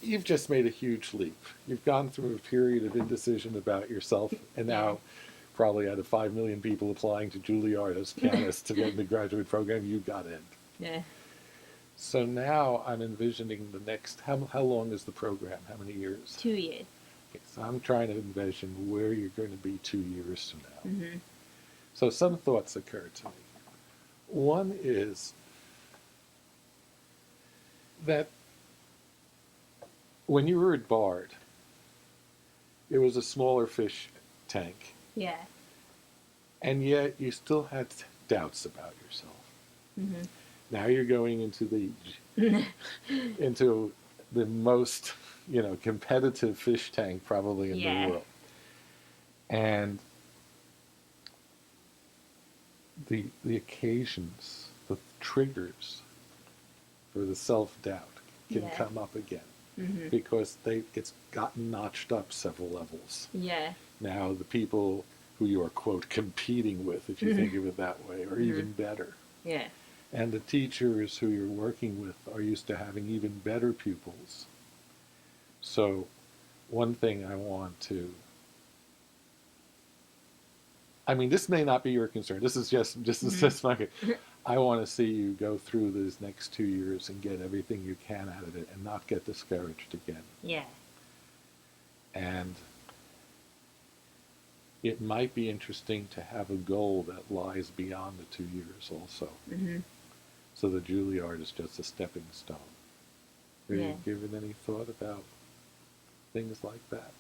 you've just made a huge leap. You've gone through a period of indecision about yourself, and now, probably out of 5 million people applying to Juilliard as pianists to get in the graduate program, you got in. Yeah. So now I'm envisioning the next, how long is the program? How many years? 2 years. Okay, so I'm trying to envision where you're going to be 2 years from now. Mm-hmm. So some thoughts occur to me. One is that when you were at Bard, it was a smaller fish tank, Yeah. and yet you still had doubts about yourself. Mm-hmm. Now you're going into the most, competitive fish tank probably in the Yeah. world. And the occasions, the triggers for the self-doubt can Yeah. come up again Mm-hmm. because it's gotten notched up several levels. Yeah. Now the people who you are, quote, competing with, if you think of it that way, are even better. Yeah. And the teachers who you're working with are used to having even better pupils. So one thing this may not be your concern. This is just my, I want to see you go through these next 2 years and get everything you can out of it and not get discouraged again. Yeah. And it might be interesting to have a goal that lies beyond the 2 years also. Mm-hmm. So the Juilliard is just a stepping stone. Have Yeah. you given any thought about things like that?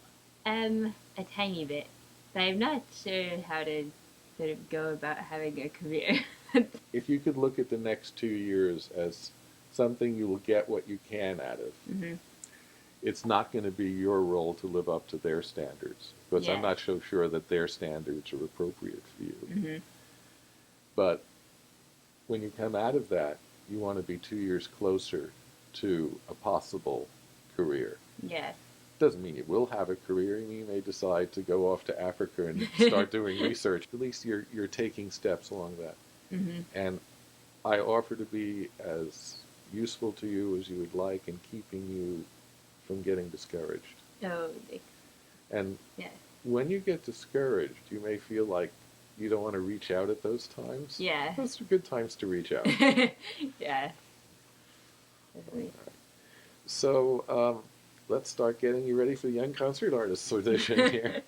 A tiny bit. But I'm not sure how to sort of go about having a career. If you could look at the next 2 years as something you will get what you can out of, Mm-hmm. it's not going to be your role to live up to their standards, because I'm Yeah. not so sure that their standards are appropriate for you. Mm-hmm. But when you come out of that, you want to be 2 years closer to a possible career. Yeah. Doesn't mean you will have a career. You may decide to go off to Africa and start doing research. At least you're taking steps along that. Mm-hmm. And I offer to be as useful to you as you would like in keeping you from getting discouraged. Oh, And yeah. when you get discouraged, you may feel like you don't want to reach out at those times. Yeah. Those are good times to reach out. Yeah. Definitely. So let's start getting you ready for the Young Concert Artists audition here.